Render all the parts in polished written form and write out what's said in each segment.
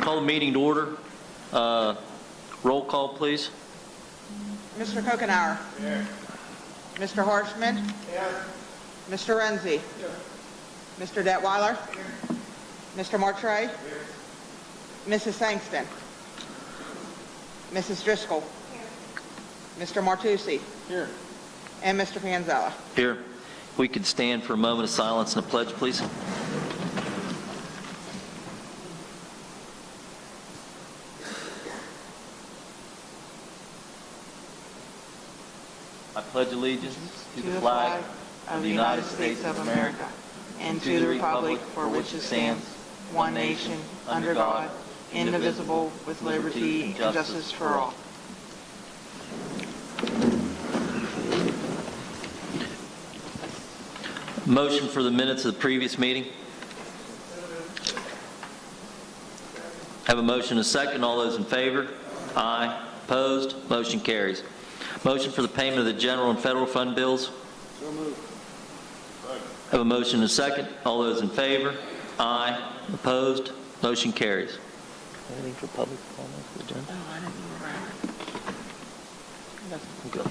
Call the meeting to order. Roll call, please. Mr. Kokenauer. Here. Mr. Harshman. Here. Mr. Renzi. Here. Mr. Detweiler. Here. Mr. Martray. Here. Mrs. Sangston. Mrs. Driscoll. Mr. Martucci. Here. And Mr. Panzella. Here. We could stand for a moment of silence and a pledge, please. I pledge allegiance to the flag of the United States of America and to the republic for which it stands, one nation, under God, indivisible, with liberty and justice for all. Motion for the minutes of the previous meeting. Have a motion and a second. All those in favor? Aye. Opposed? Motion carries. Motion for the payment of the general and federal fund bills. So moved. Have a motion and a second. All those in favor? Aye. Opposed? Motion carries. Anything for public comment for the agenda? Oh, I didn't know that. Okay.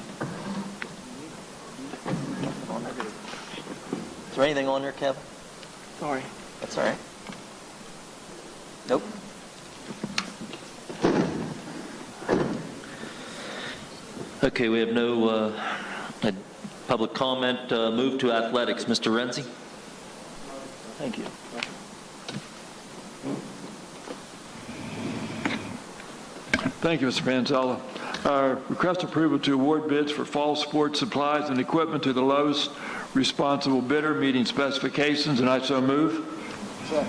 Is there anything on there, Kevin? Sorry. That's all right. Nope. Okay, we have no public comment. Move to athletics. Mr. Renzi? Thank you. Thank you, Mr. Panzella. Request approval to award bids for fall sports supplies and equipment to the lowest responsible bidder meeting specifications, and I so move. Second.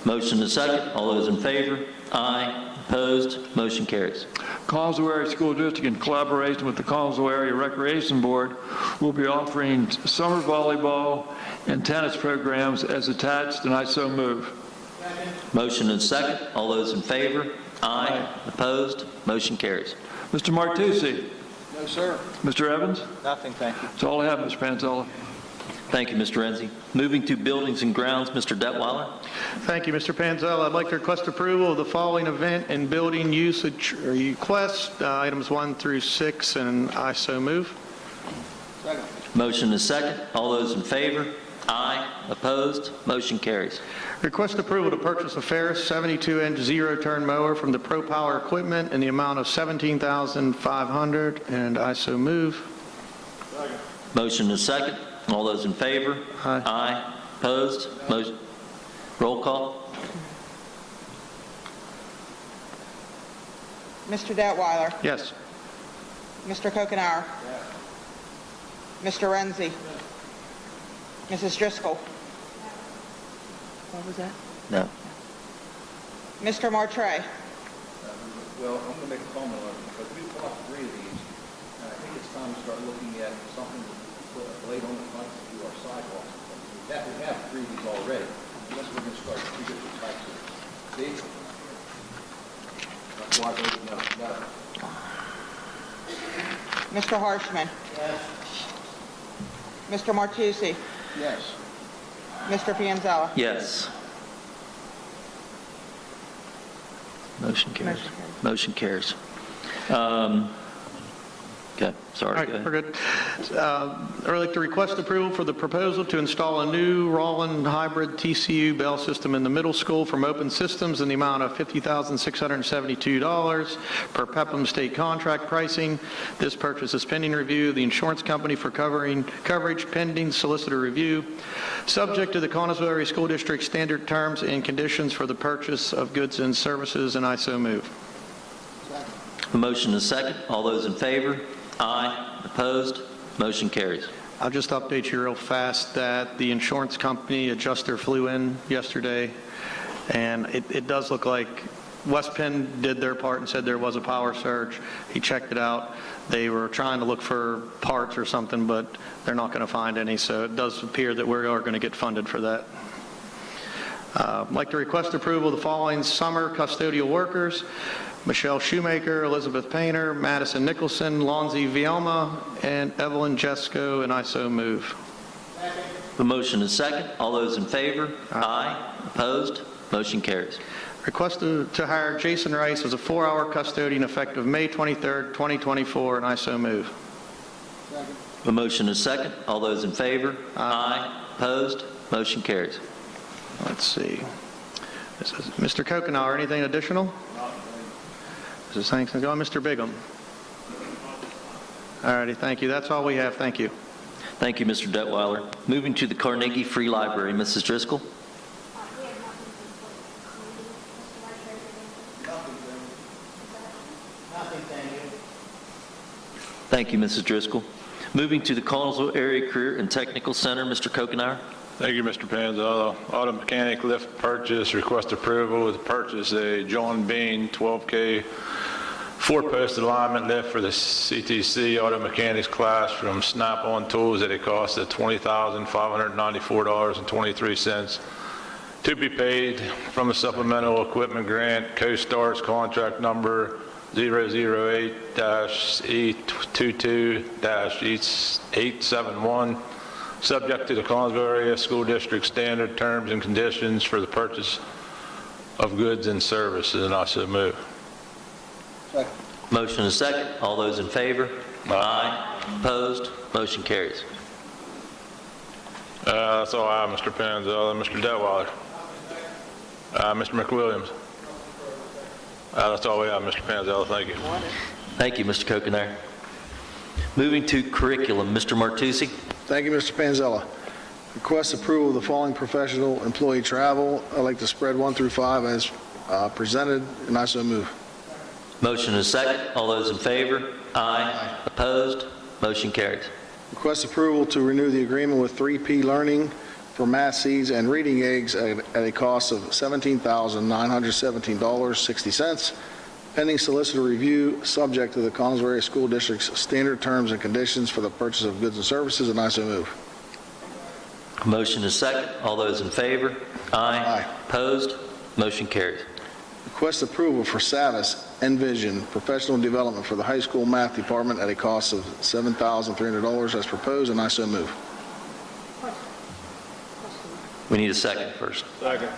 Motion to second. All those in favor? Aye. Opposed? Motion carries. Collinsville Area School District, in collaboration with the Collinsville Area Recreation Board, will be offering summer volleyball and tennis programs as attached, and I so move. Motion and second. All those in favor? Aye. Opposed? Motion carries. Mr. Martucci? No, sir. Mr. Evans? Nothing, thank you. That's all I have, Mr. Panzella. Thank you, Mr. Renzi. Moving to buildings and grounds, Mr. Detweiler. Thank you, Mr. Panzella. I'd like to request approval of the following event and building usage requests, items 1 through 6, and I so move. Second. Motion is second. All those in favor? Aye. Opposed? Motion carries. Request approval to purchase a Ferris 72-inch zero-turn mower from the Pro Power Equipment in the amount of $17,500, and I so move. Second. Motion is second. All those in favor? Aye. Aye. Opposed? Motion. Roll call. Mr. Detweiler. Yes. Mr. Kokenauer. Mr. Renzi. Mrs. Driscoll. What was that? No. Mr. Martray. Well, I'm going to make a comment on it, because we bought 3 of these, and I think it's time to start looking at something to put a blade on the front to do our sidewalks. We have 3 of these already, unless we're going to start 2 different types of vehicles. That's why I voted no. Mr. Harshman. Yes. Mr. Martucci. Yes. Mr. Panzella. Yes. Motion carries. Motion carries. Okay, sorry. All Go right, ahead. we're good. I'd like to request approval for the proposal to install a new Roland hybrid TCU bell system in the middle school from Open Systems in the amount of $50,672 per Pepin state contract pricing. This purchase is pending review of the insurance company for coverage pending solicitor review, subject to the Collinsville Area School District standard terms and conditions for the purchase of goods and services, and I so move. Second. The motion is second. All those in favor? Aye. Opposed? Motion carries. I'll just update you real fast that the insurance company adjuster flew in yesterday, and it does look like West Penn did their part and said there was a power surge. He checked it out. They were trying to look for parts or something, but they're not going to find any, so it does appear that we are going to get funded for that. I'd like to request approval of the following summer custodial workers: Michelle Shoemaker, Elizabeth Painter, Madison Nicholson, Lonzy Vielma, and Evelyn Jesco, and I so move. The motion is second. All those in favor? Aye. Opposed? Motion carries. Request to hire Jason Rice as a 4-hour custodian effective May 23rd, 2024, and I so move. Second. A motion and a second. All those in favor? Aye. Opposed? Motion carries. Let's see. This is Mr. Kokenauer, anything additional? Mrs. Hanks, go on. Mr. Bigham. All righty, thank you. That's all we have. Thank you. Thank you, Mr. Detweiler. Moving to the Carnegie Free Library, Mrs. Driscoll. Thank you, Mrs. Driscoll. Moving to the Connellsville Area Career and Technical Center, Mr. Kokenauer. Thank you, Mr. Panzala. Auto mechanic lift purchase, request approval to purchase a John Bean 12K 4-post alignment lift for the CTC auto mechanics class from Snap-on Tools at a cost of $20,594.23 to be paid from a supplemental equipment grant, CoStar's contract number 008-E22-871, subject to the Collinsville Area School District standard terms and conditions for the purchase of goods and services, and I so move. Second. Motion and a second. All those in favor? Aye. Opposed? Motion carries. That's all I have, Mr. Panzella. Mr. Detweiler. Mr. McWilliams. That's all we have, Mr. Panzella. Thank you. Thank you, Mr. Kokenauer. Moving to curriculum, Mr. Martucci. Thank you, Mr. Panzella. Request approval of the following professional employee travel. I'd like to spread 1 through 5 as presented, and I so move. Motion and a second. All those in favor? Aye. Opposed? Motion carries. Request approval to renew the agreement with 3P Learning for math seeds and reading aids at a cost of $17,917.60, pending solicitor review, subject to the Collinsville Area School District's standard terms and conditions for the purchase of goods and services, and I so move. Motion and a second. All those in favor? Aye. Aye. Opposed? Motion carries. Request approval for Savvis Envision Professional Development for the high school math department at a cost of $7,300 as proposed, and I so move. We need a second first. Second.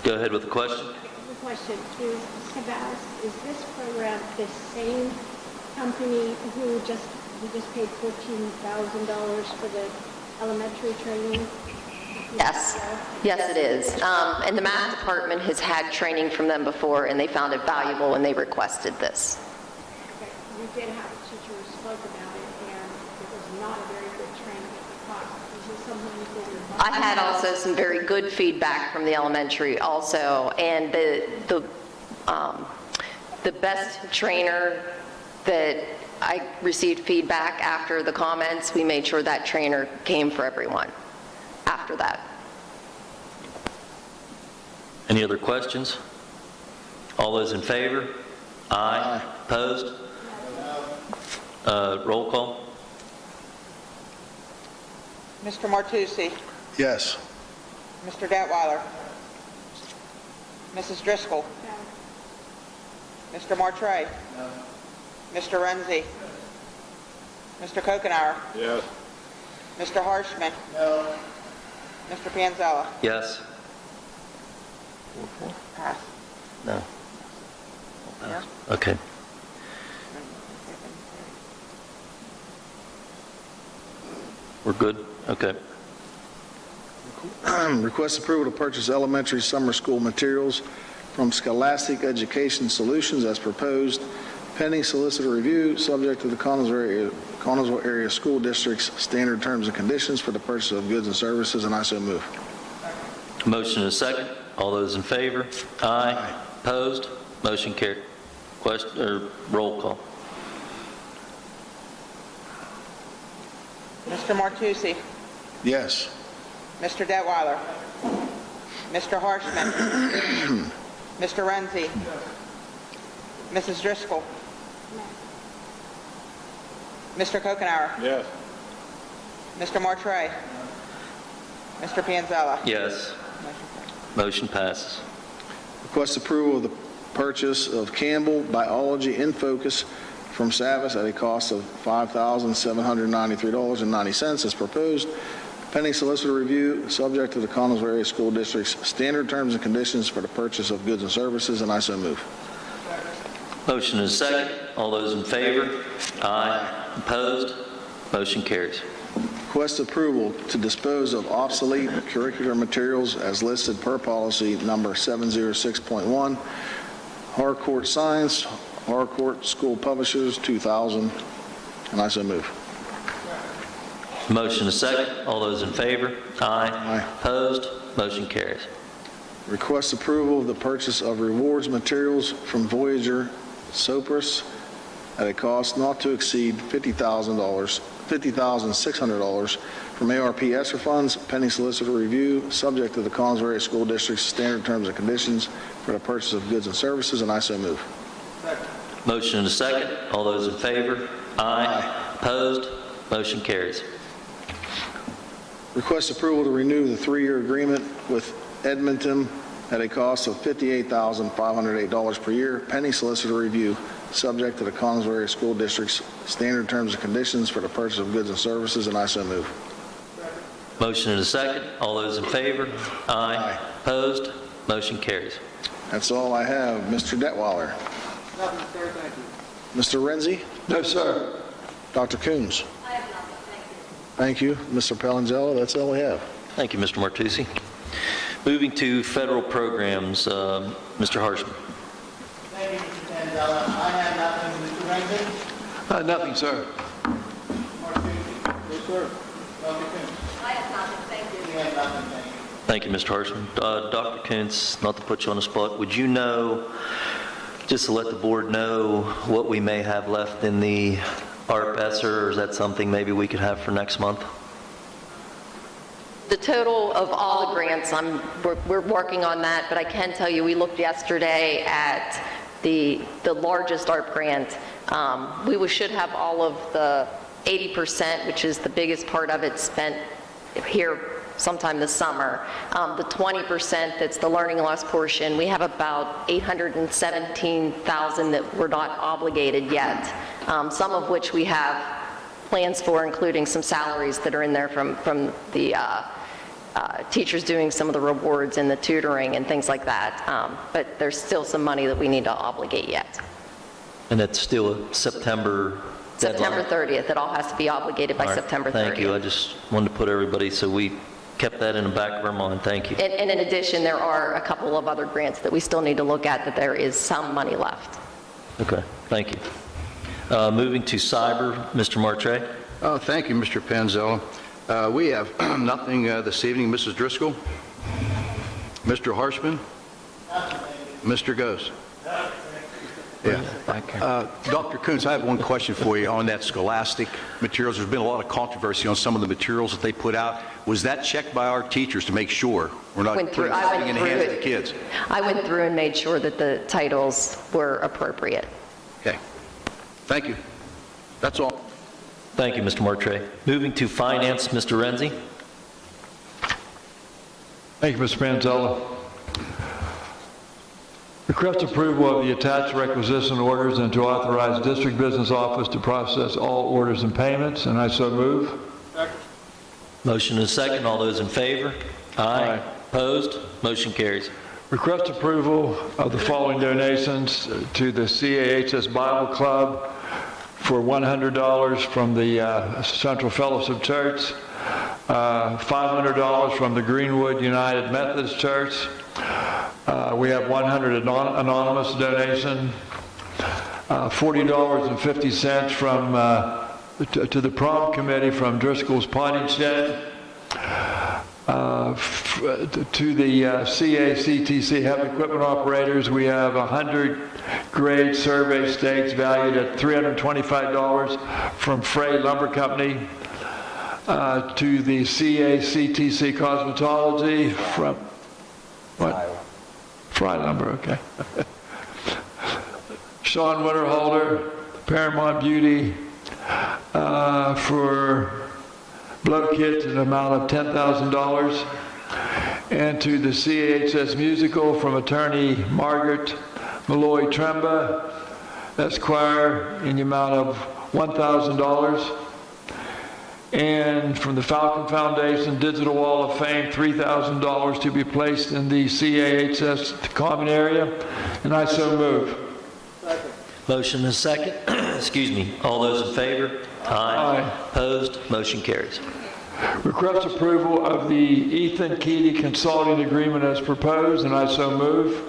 Go ahead with the question. The question is, Savas, is this program the same company who just paid $14,000 for the elementary training? Yes, yes it is. And the math department has had training from them before, and they found it valuable, and they requested this. Okay, we did have a teacher who spoke about it, and it was not a very good training at the cost. Is this something you could remind? I had also some very good feedback from the elementary also, and the best trainer that I received feedback after the comments, we made sure that trainer came for everyone after that. Any other questions? All those in favor? Aye. Opposed? Roll call. Mr. Martucci. Yes. Mr. Detweiler. Mrs. Driscoll. Mr. Martray. Mr. Renzi. Mr. Kokenauer. Yes. Mr. Harshman. Mr. Panzella. Yes. Pass. No. Yeah. Okay. We're good? Okay. Request approval to purchase elementary summer school materials from Scholastic Education Solutions as proposed, pending solicitor review, subject to the Connellsville Area School District's standard terms and conditions for the purchase of goods and services, and I so move. Motion and a second. All those in favor? Aye. Opposed? Motion carried. Question or roll call. Mr. Martucci. Yes. Mr. Detweiler. Mr. Harshman. Mr. Renzi. Mrs. Driscoll. Mr. Kokenauer. Yes. Mr. Martray. Mr. Panzella. Yes. Motion passes. Request approval of the purchase of Campbell Biology in Focus from Savvis at a cost of $5,793.90 as proposed, pending solicitor review, subject to the Connellsville Area School District's standard terms and conditions for the purchase of goods and services, and I so move. Motion is second. All those in favor? Aye. Opposed? Motion carries. Request approval to dispose of obsolete curricular materials as listed per policy number 706.1, Harcourt Science, Harcourt School Publishers, 2000, and I so move. Motion is second. All those in favor? Aye. Aye. Opposed? Motion carries. Request approval of the purchase of rewards materials from Voyager Sopris at a cost not to exceed $50,600 from ARP ESSER funds, pending solicitor review, subject to the Connellsville Area School District's standard terms and conditions for the purchase of goods and services, and I so move. Motion is second. All those in favor? Aye. Opposed? Motion carries. Request approval to renew the 3-year agreement with Edmonton at a cost of $58,508 per year, pending solicitor review, subject to the Connellsville Area School District's standard terms and conditions for the purchase of goods and services, and I so move. Motion is second. All those in favor? Aye. Opposed? Motion carries. That's all I have. Mr. Detweiler. Nothing, sir, thank you. Mr. Renzi? No, sir. Dr. Coombs? Thank you. Mr. Pelangelo, that's all we have. Thank you, Mr. Martucci. Moving to federal programs, Mr. Harshman. Thank you, Mr. Panzella. I have nothing. Mr. Rankin? Nothing, sir. Martucci? Yes, sir. Dr. Coombs? I have nothing. Thank you. We have nothing. Thank you. Thank you, Mr. Harshman. Dr. Kuntz, not to put you on the spot, would you know, just to let the board know, what we may have left in the ARP ESSER, or is that something maybe we could have for next month? The total of all the grants, we're working on that, but I can tell you, we looked yesterday at the largest ARP grant. We should have all of the 80%, which is the biggest part of it, spent here sometime this summer. The 20% that's the learning loss portion, we have about $817,000 that we're not obligated yet, some of which we have plans for, including some salaries that are in there from the teachers doing some of the rewards and the tutoring and things like that. But there's still some money that we need to obligate yet. And that's still a September deadline? September 30th. It all has to be obligated by All right. September 30th. Thank you. I just wanted to put everybody, so we kept that in the back of our mind. Thank you. And in addition, there are a couple of other grants that we still need to look at, that there is some money left. Okay, thank you. Moving to cyber, Mr. Martre. Oh, thank you, Mr. Panzella. We have nothing this evening. Mrs. Driscoll? Mr. Harshman? Mr. Goes? Yeah. Dr. Kuntz, I have one question for you on that Scholastic materials. There's been a lot of controversy on some of the materials that they put out. Was that checked by our teachers to make sure we're not putting something in the hands of the kids? I went through and made sure that the titles were appropriate. Okay. Thank you. That's all. Thank you, Mr. Martre. Moving to finance, Mr. Renzi. Thank you, Mr. Panzella. Request approval of the attached requisition orders and to authorize District Business Office to process all orders and payments, and I so move. Motion is second. All those in favor? Aye. Opposed? Motion carries. Request approval of the following donations to the CAHS Bible Club for $100 from the Central Fellowship Church, $500 from the Greenwood United Methodist Church. We have 100 anonymous donation, $40.50 from to the prom committee from Driscoll's Potting Shed. To the CACTC Heavy Equipment Operators, we have 100 grade survey stakes valued at $325 from Frey Lumber Company. To the CACTC Cosmetology from, what? Fry Lumber, okay. Sean Winterholder, Paramount Beauty, for blow kits in an amount of $10,000. And to the CAHS Musical from attorney Margaret Malloy Tremba, Esquire, in the amount of $1,000. And from the Falcon Foundation Digital Wall of Fame, $3,000 to be placed in the CAHS common area. And I so move. Motion and second. Excuse me. All those in favor? Aye. Opposed? Motion carries. Request approval of the Ethan Keady Consulting Agreement as proposed, and I so move.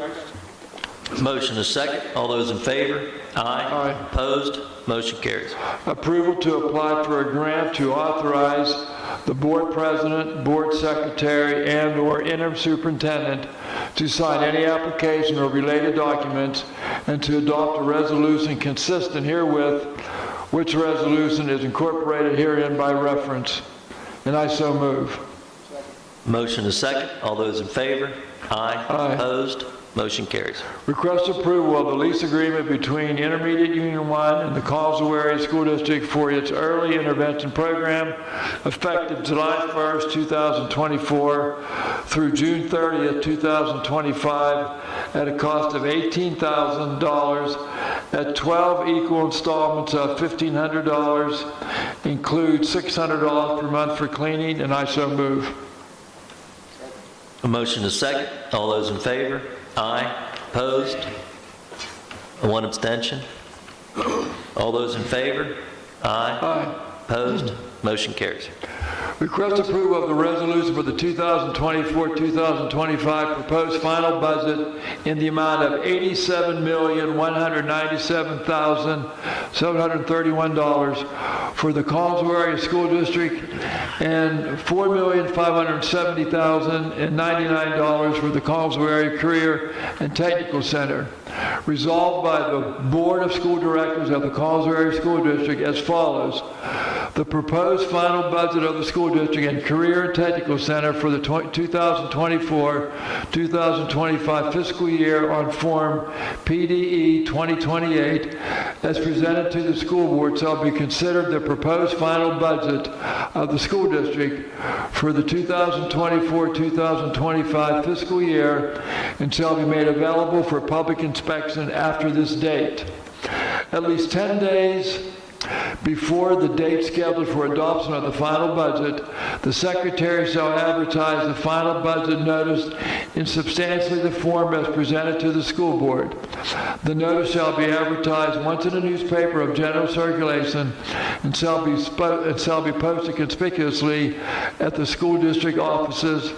Motion is second. All those in favor? Aye. Opposed? Motion carries. Approval to apply for a grant to authorize the board president, board secretary, and/or interim superintendent to sign any application or related documents and to adopt a resolution consistent herewith, which resolution is incorporated herein by reference. And I so move. Motion is second. All those in favor? Aye. Aye. Opposed? Motion carries. Request approval of the lease agreement between Intermediate Union 1 and the Collinsville Area School District for its early intervention program effective July 1st, 2024 through June 30th, 2025 at a cost of $18,000 at 12 equal installments of $1,500, includes $600 per month for cleaning, and I so move. A motion is second. All those in favor? Aye. Opposed? One abstention. All those in favor? Aye. Aye. Opposed? Motion carries. Request approval of the resolution for the 2024-2025 proposed final budget in the amount of $87,197,731 for the Collinsville Area School District and $4,570,099 for the Collinsville Area Career and Technical Center. Resolved by the Board of School Directors of the Collinsville Area School District as follows. The proposed final budget of the school district and Career and Technical Center for the 2024-2025 fiscal year on Form PDE 2028 as presented to the school board shall be considered the proposed final budget of the school district for the 2024-2025 fiscal year and shall be made available for public inspection after this date. At least 10 days before the date scheduled for adoption of the final budget, the Secretary shall advertise the final budget notice in substantially the form as presented to the school board. The notice shall be advertised once in a newspaper of general circulation and shall be posted conspicuously at the school district offices,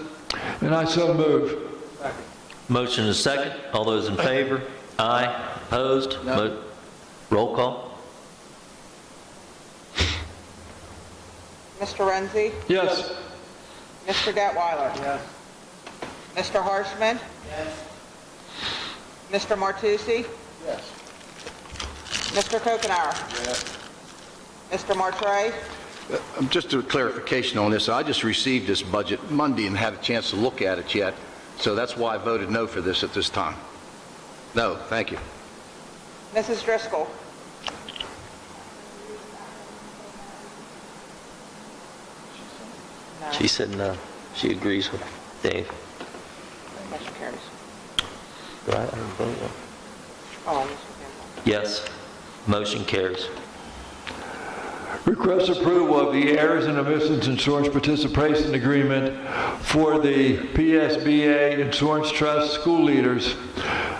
and I so move. Motion is second. All those in favor? Aye. Opposed? No. Roll call. Mr. Renzi? Yes. Mr. Detweiler? Yes. Mr. Harshman? Yes. Mr. Martucci? Yes. Mr. Kokenauer? Yes. Mr. Martray? Just a clarification on this. I just received this budget Monday and had a chance to look at it yet, so that's why I voted no for this at this time. No, thank you. Mrs. Driscoll? No. She said no. She agrees with Dave. Motion carries. Right? I didn't vote. Oh, Mr. Campbell. Yes. Motion carries. Request approval of the errors and omissions insurance participation agreement for the PSBA Insurance Trust School Leaders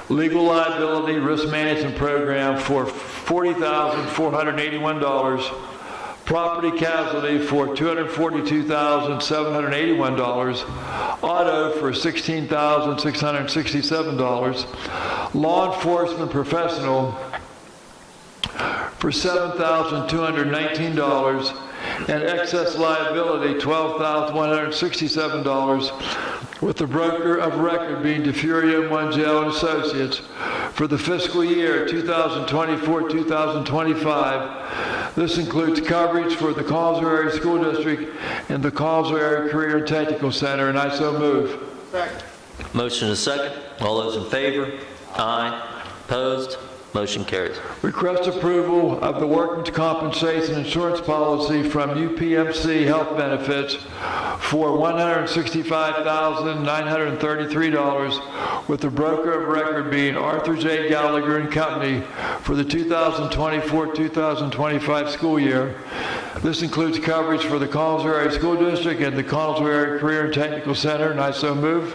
Legal Liability Risk Management Program for $40,481, Property Casualty for $242,781, Auto for $16,667, Law Enforcement Professional for $7,219, and excess liability $12,167, with the broker of record being DeFuria Mungel and Associates for the fiscal year 2024-2025. This includes coverage for the Collinsville Area School District and the Collinsville Area Career and Technical Center, and I so move. Second. Motion is second. All those in favor? Aye. Opposed? Motion carries. Request approval of the workman's compensation insurance policy from UPMC Health Benefits for $165,933, with the broker of record being Arthur J. Gallagher and Company for the 2024-2025 school year. This includes coverage for the Collinsville Area School District and the Collinsville Area Career and Technical Center, and I so move.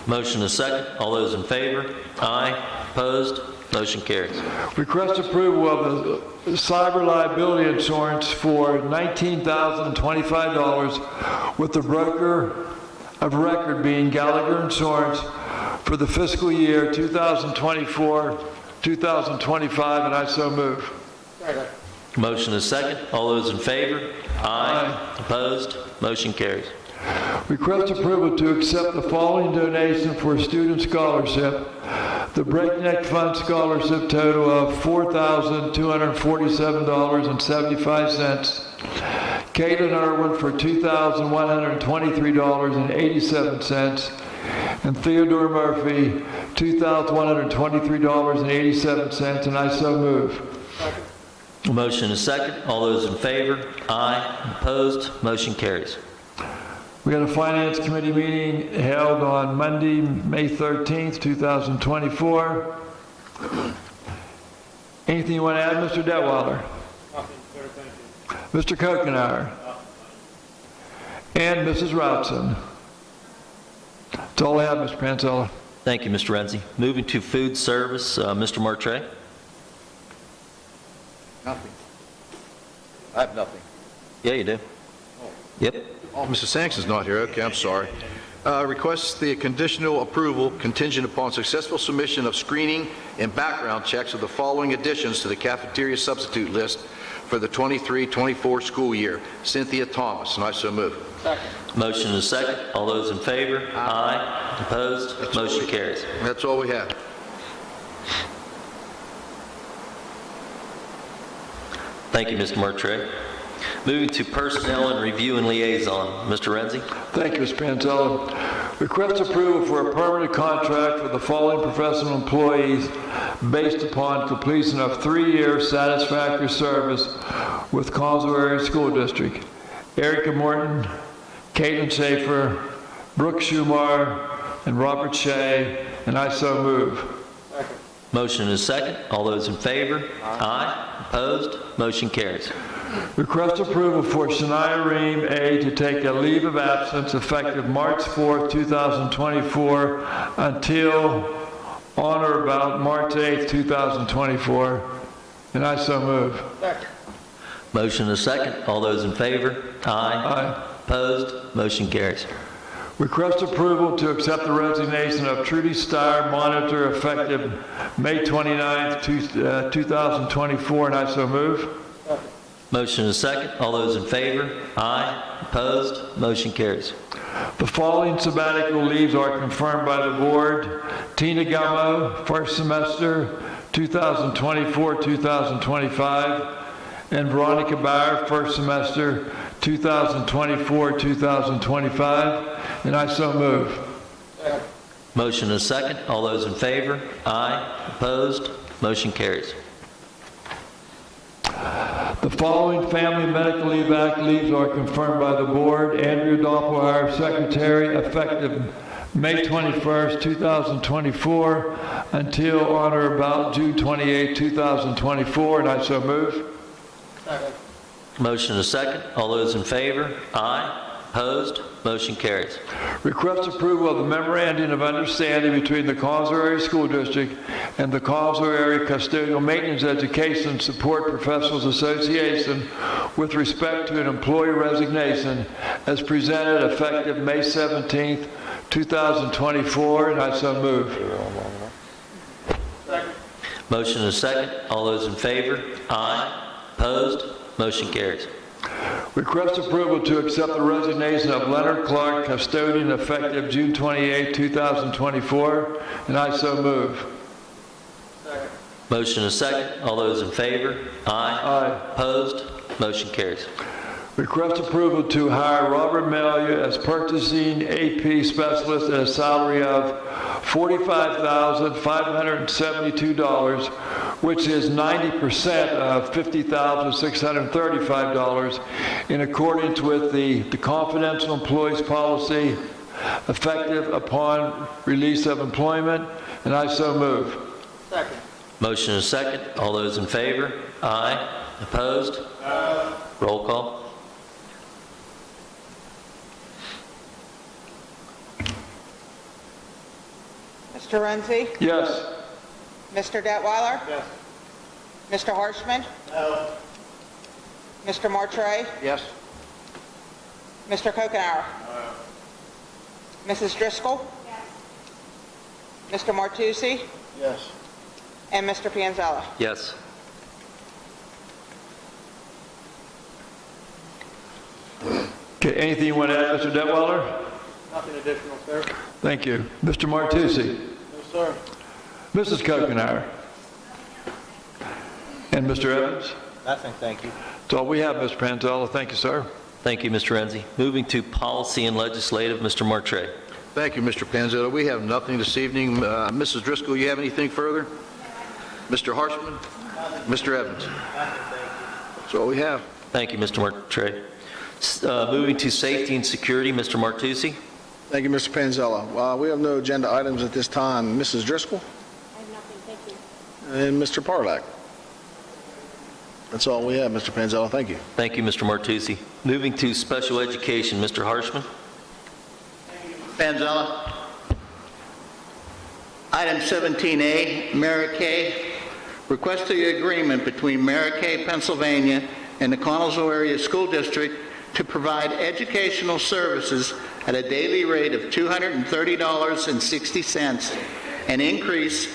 Motion is second. All those in favor? Aye. Opposed? Motion carries. Request approval of the cyber liability insurance for $19,025, with the broker of record being Gallagher Insurance for the fiscal year 2024-2025, and I so move. Motion is second. All those in favor? Aye. Opposed? Motion carries. Request approval to accept the following donation for a student scholarship. The Breakneck Fund Scholarship total of $4,247.75. Caitlin Irwin for $2,123.87. And Theodore Murphy, $2,123.87, and I so move. Motion is second. All those in favor? Aye. Opposed? Motion carries. We had a Finance Committee meeting held on Monday, May 13th, 2024. Anything you want to add, Mr. Detweiler? Nothing, sir, thank you. Mr. Kokenauer? And Mrs. Routson? That's all I have, Mr. Pansella. Thank you, Mr. Renzi. Moving to food service, Mr. Martray. Nothing. I have nothing. Yeah, you do. Yep. Oh, Mr. Sangson's not here. Okay, I'm sorry. Requests the conditional approval contingent upon successful submission of screening and background checks of the following additions to the cafeteria substitute list for the 23-24 school year. Cynthia Thomas, and I so move. Motion is second. All those in favor? Aye. Opposed? Motion carries. That's all we have. Thank you, Mr. Martray. Moving to personnel and review and liaison, Mr. Renzi. Thank you, Mr. Pansella. Request approval for a permanent contract for the following professional employees based upon completion of 3-year satisfactory service with Collinsville Area School District. Erica Morton, Caitlin Schaefer, Brooke Schumar, and Robert Shea, and I so move. Motion is second. All those in favor? Aye. Opposed? Motion carries. Request approval for Shania Ream A. to take a leave of absence effective March 4th, 2024 until on or about March 8th, 2024, and I so move. Motion is second. All those in favor? Aye. Aye. Opposed? Motion carries. Request approval to accept the resignation of Trudy Steyer, monitor, effective May 29th, 2024, and I so move. Motion is second. All those in favor? Aye. Opposed? Motion carries. The following sabbatical leaves are confirmed by the board. Tina Gummo, first semester, 2024-2025, and Veronica Bauer, first semester, 2024-2025, and I so move. Motion is second. All those in favor? Aye. Opposed? Motion carries. The following Family Medical Leave Act leaves are confirmed by the board. Andrea Doppelheimer, Secretary, effective May 21st, 2024, until on or about June 28, 2024, and I so move. Motion is second. All those in favor? Aye. Opposed? Motion carries. Request approval of the memorandum of understanding between the Collinsville Area School District and the Collinsville Area Custodial Maintenance Education Support Professionals Association with respect to an employee resignation as presented effective May 17th, 2024, and I so move. Motion is second. All those in favor? Aye. Opposed? Motion carries. Request approval to accept the resignation of Leonard Clark, custodian, effective June 28, 2024, and I so move. Motion is second. All those in favor? Aye. Aye. Opposed? Motion carries. Request approval to hire Robert Melia as purchasing AP specialist at a salary of $45,572, which is 90% of $50,635, in accordance with the confidential employees policy effective upon release of employment, and I so move. Second. Motion is second. All those in favor? Aye. Opposed? Roll call. Mr. Renzi? Yes. Mr. Detweiler? Yes. Mr. Harshman? No. Mr. Martray? Yes. Mr. Kokenauer? Mrs. Driscoll? Mr. Martucci? Yes. And Mr. Panzella? Yes. Okay, anything you want to add, Mr. Detweiler? Nothing additional, sir? Thank you. Mr. Martucci? No, sir. Mrs. Kokenauer? And Mr. Evans? Nothing, thank you. That's all we have, Mr. Panzella. Thank you, sir. Thank you, Mr. Renzi. Moving to policy and legislative, Mr. Martray. Thank you, Mr. Panzetta. We have nothing this evening. Mrs. Driscoll, you have anything further? Mr. Harshman? Mr. Evans? That's all we have. Thank you, Mr. Martray. Moving to safety and security, Mr. Martucci. Thank you, Mr. Panzella. We have no agenda items at this time. Mrs. Driscoll I have nothing, thank you. and Mr. Parlak. That's all we have, Mr. Panzella. Thank you. Thank you, Mr. Martucci. Moving to special education, Mr. Harshman. Panzella. Item 17A, Maracay. Request the agreement between Maracay, Pennsylvania and the Connellsville Area School District to provide educational services at a daily rate of $230.60, an increase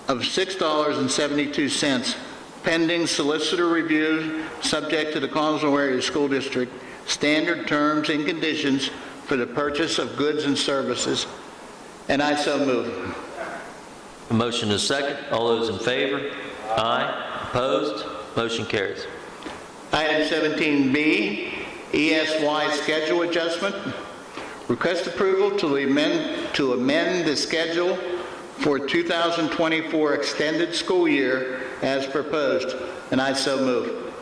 of $6.72, pending solicitor review, subject to the Connellsville Area School District standard terms and conditions for the purchase of goods and services. And I so move. The motion is second. All those in favor? Aye. Opposed? Motion carries. Item 17B, ESY schedule adjustment. Request approval to amend the schedule for 2024 extended school year as proposed, and I so move.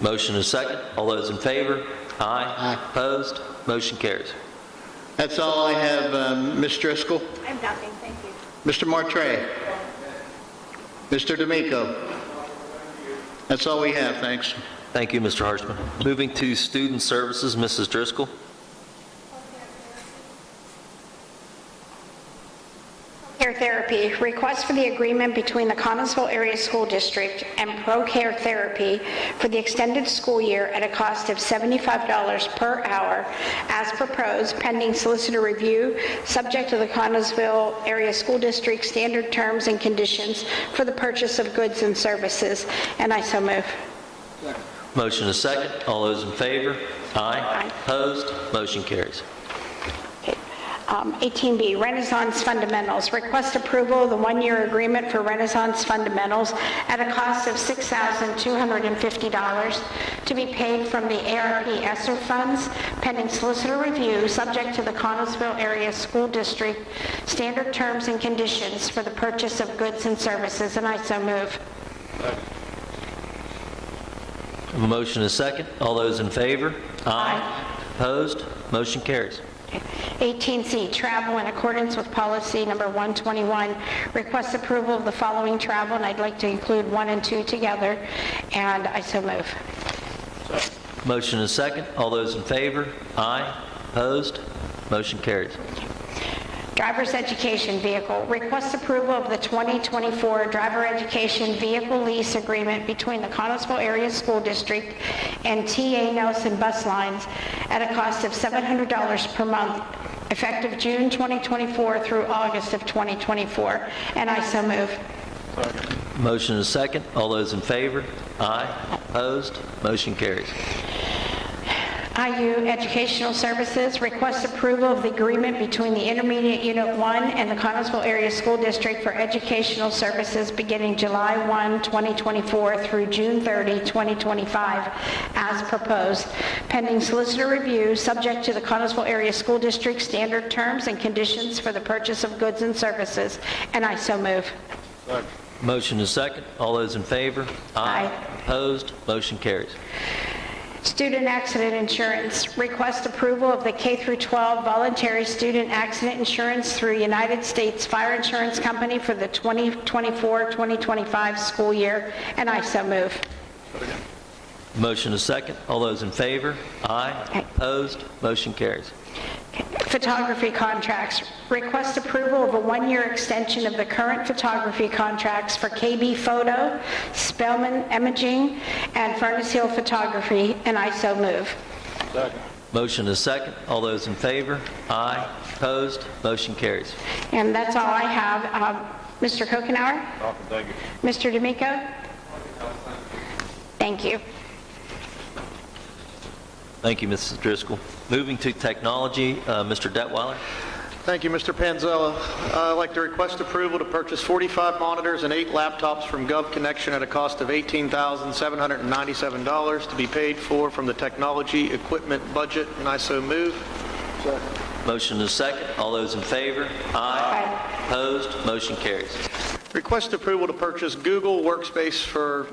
Motion is second. All those in favor? Aye. Opposed? Motion carries. That's all I have, Ms. Driscoll. I have nothing, thank you. Mr. Martray. Mr. D'Amico. That's all we have, thanks. Thank you, Mr. Harshman. Moving to student services, Mrs. Driscoll. Care Therapy, request for the agreement between the Connellsville Area School District and ProCare Therapy for the extended school year at a cost of $75 per hour as proposed, pending solicitor review, subject to the Connellsville Area School District standard terms and conditions for the purchase of goods and services, and I so move. Motion is second. All those in favor? Aye. Aye. Opposed? Motion carries. 18B, Renaissance Fundamentals. Request approval of the one-year agreement for Renaissance Fundamentals at a cost of $6,250 to be paid from the ARP ESSER funds, pending solicitor review, subject to the Connellsville Area School District standard terms and conditions for the purchase of goods and services, and I so move. The motion is second. All those in favor? Aye. Opposed? Motion carries. 18C, travel in accordance with policy number 121. Request approval of the following travel, and I'd like to include 1 and 2 together, and I so move. Motion is second. All those in favor? Aye. Opposed? Motion carries. Driver's education vehicle. Request approval of the 2024 driver education vehicle lease agreement between the Connellsville Area School District and T.A. Nelson Bus Lines at a cost of $700 per month, effective June 2024 through August of 2024. And I so move. Motion is second. All those in favor? Aye. Opposed? Motion carries. IU Educational Services requests approval of the agreement between the Intermediate Unit 1 and the Connellsville Area School District for educational services beginning July 1, 2024 through June 30, 2025, as proposed, pending solicitor review, subject to the Connellsville Area School District standard terms and conditions for the purchase of goods and services, and I so move. Motion is second. All those in favor? Aye. Opposed? Motion carries. Student accident insurance. Request approval of the K-12 voluntary student accident insurance through United States Fire Insurance Company for the 2024-2025 school year, and I so move. Motion is second. All those in favor? Aye. Aye. Opposed? Motion carries. Photography contracts. Request approval of a one-year extension of the current photography contracts for KB Photo, Spellman Imaging, and Furnace Hill Photography, and I so move. Motion is second. All those in favor? Aye. Opposed? Motion carries. And that's all I have. Mr. Kokenauer? Thank you. Mr. D'Amico? Thank you. Thank you, Mrs. Driscoll. Moving to technology, Mr. Detweiler. Thank you, Mr. Panzella. I'd like to request approval to purchase 45 monitors and 8 laptops from GovConnection at a cost of $18,797 to be paid for from the technology equipment budget, and I so move. Motion is second. All those in favor? Aye. Opposed? Motion carries. Request approval to purchase Google Workspace for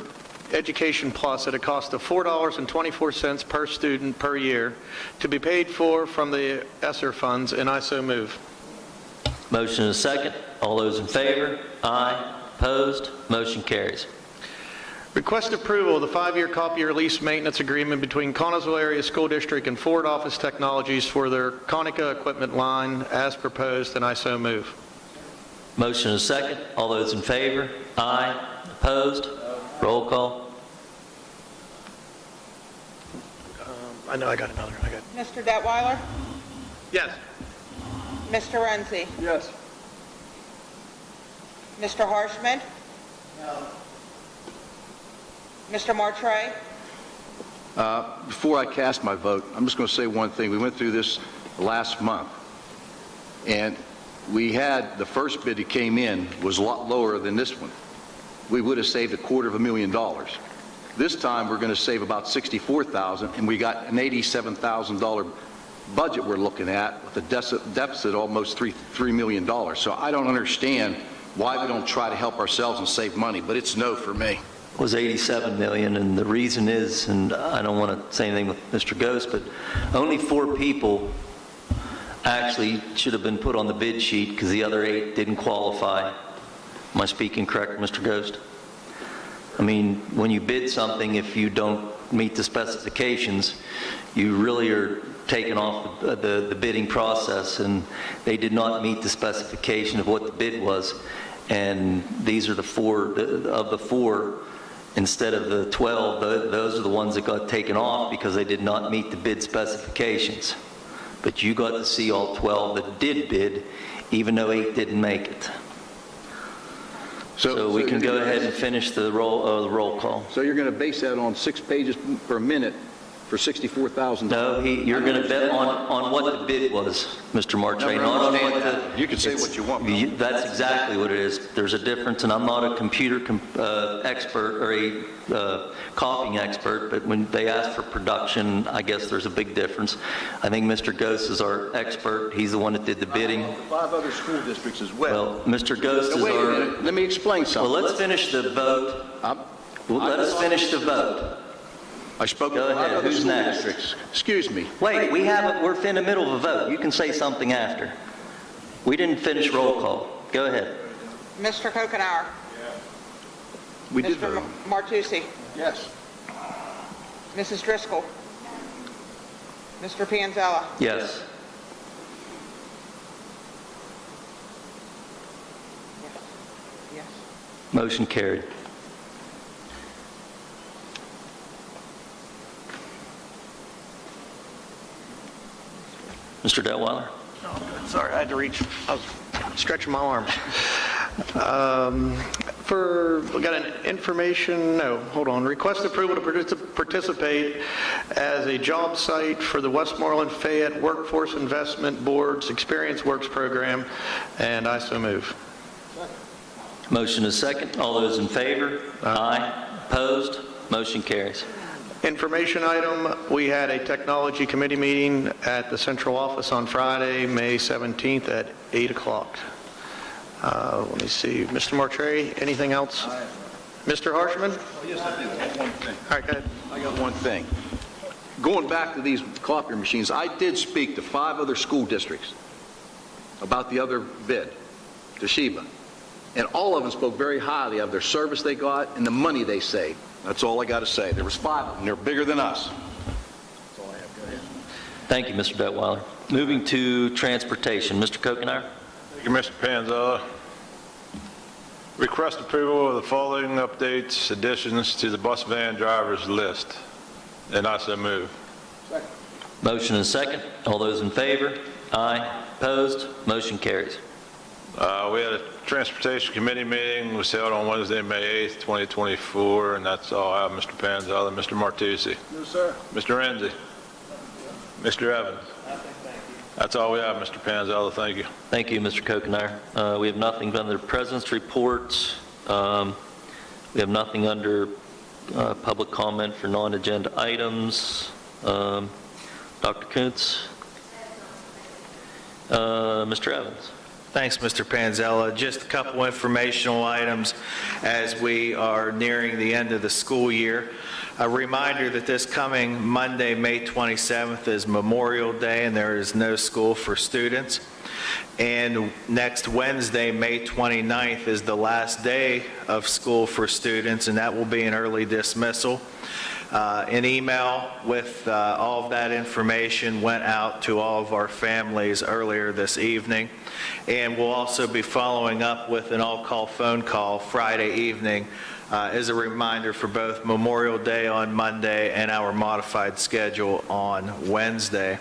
Education Plus at a cost of $4.24 per student per year to be paid for from the ESSER funds, and I so move. Motion is second. All those in favor? Aye. Opposed? Motion carries. Request approval of the 5-year copier lease maintenance agreement between Connellsville Area School District and Ford Office Technologies for their Konica equipment line as proposed, and I so move. Motion is second. All those in favor? Aye. Opposed? Roll call. I know I got another. Mr. Detweiler? Yes. Mr. Renzi? Yes. Mr. Harshman? No. Mr. Martray? Before I cast my vote, I'm just going to say one thing. We went through this last month, and we had the first bid that came in was a lot lower than this one. We would have saved $250,000. This time, we're going to save about $64,000, and we got an $87,000 budget we're looking at with a deficit almost $3 million. So I don't understand why we don't try to help ourselves and save money, but it's no for me. It was $87 million, and the reason is, and I don't want to say anything with Mr. Ghost, but only 4 people actually should have been put on the bid sheet because the other 8 didn't qualify. Am I speaking correct, Mr. Ghost? I mean, when you bid something, if you don't meet the specifications, you really are taken off the bidding process, and they did not meet the specification of what the bid was. And these are the 4, of the 4, instead of the 12, those are the ones that got taken off because they did not meet the bid specifications. But you got to see all 12 that did bid, even though 8 didn't make it. So we can go ahead and finish the roll call. So you're going to base that on 6 pages per minute for $64,000? No, you're going to bet on what the bid was, Mr. Martray, not on what the... You can say what you want. That's exactly what it is. There's a difference, and I'm not a computer expert or a copying expert, but when they ask for production, I guess there's a big difference. I think Mr. Ghost is our expert. He's the one that did the bidding. 5 other school districts as well. Well, Mr. Ghost is Wait a our... minute, let me explain something. Well, let's finish the vote. Let us finish the vote. I spoke Go to 5 ahead. other Who's school next? districts. Excuse me. Wait, we're in the middle of a vote. You can say something after. We didn't finish roll call. Go ahead. Mr. Kokenauer? We did Mr. vote. Martucci? Yes. Mrs. Driscoll? Mr. Panzella? Yes. Yes. Motion carried. Mr. Detweiler? Sorry, I had to reach. I was stretching my arms. We got an information, no, hold on. Request approval to participate as a job site for the Westmoreland Fayette Workforce Investment Board's Experience Works program, and I so move. Motion is second. All those in favor? Aye. Opposed? Motion carries. Information item, we had a technology committee meeting at the central office on Friday, May 17th at 8 o'clock. Let me see, Mr. Martre, anything else? Mr. Harshman? Yes, I do. One thing. All right, go ahead. I got one thing. Going back to these copier machines, I did speak to 5 other school districts about the other bid, Toshiba, and all of them spoke very highly of their service they got and the money they saved. That's all I got to say. There was 5 of them. They're bigger than us. That's all I have. Go ahead. Thank you, Mr. Detweiler. Moving to transportation. Mr. Kokenar? Thank you, Mr. Panzella. Request approval of the following updates, additions to the bus van drivers list. And I so move. Motion is second. All those in favor? Aye. Opposed? Motion carries. We had a Transportation Committee meeting, was held on Wednesday, May 8th, 2024, and that's all I have, Mr. Panzella. Mr. Martucci. No, sir. Mr. Renzi. Mr. Evans. That's all we have, Mr. Panzella. Thank you. Thank you, Mr. Kokenar. We have nothing under president's reports. We have nothing under public comment for non-agenda items. Dr. Kuntz? Mr. Evans? Thanks, Mr. Panzella. Just a couple informational items as we are nearing the end of the school year. A reminder that this coming Monday, May 27th, is Memorial Day, and there is no school for students. And next Wednesday, May 29th, is the last day of school for students, and that will be an early dismissal. An email with all of that information went out to all of our families earlier this evening, and we'll also be following up with an all-call phone call Friday evening as a reminder for both Memorial Day on Monday and our modified schedule on Wednesday.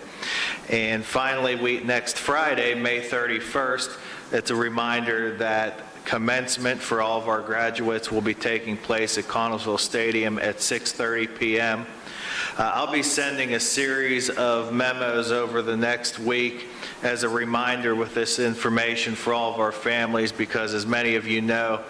And finally, next Friday, May 31st, it's a reminder that commencement for all of our graduates will be taking place at Connellsville Stadium at 6:30 p.m. I'll be sending a series of memos over the next week as a reminder with this information for all of our families, because as many of you know,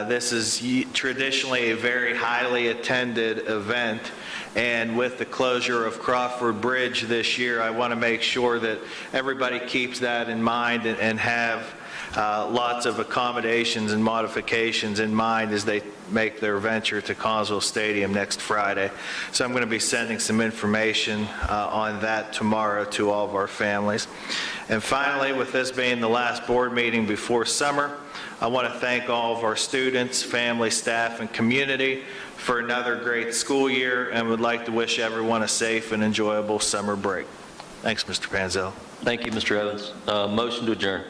this is traditionally a very highly attended event. And with the closure of Crawford Bridge this year, I want to make sure that everybody keeps that in mind and have lots of accommodations and modifications in mind as they make their venture to Connellsville Stadium next Friday. So I'm going to be sending some information on that tomorrow to all of our families. And finally, with this being the last board meeting before summer, I want to thank all of our students, family, staff, and community for another great school year, and would like to wish everyone a safe and enjoyable summer break. Thanks, Mr. Panzella. Thank you, Mr. Evans. Motion to adjourn.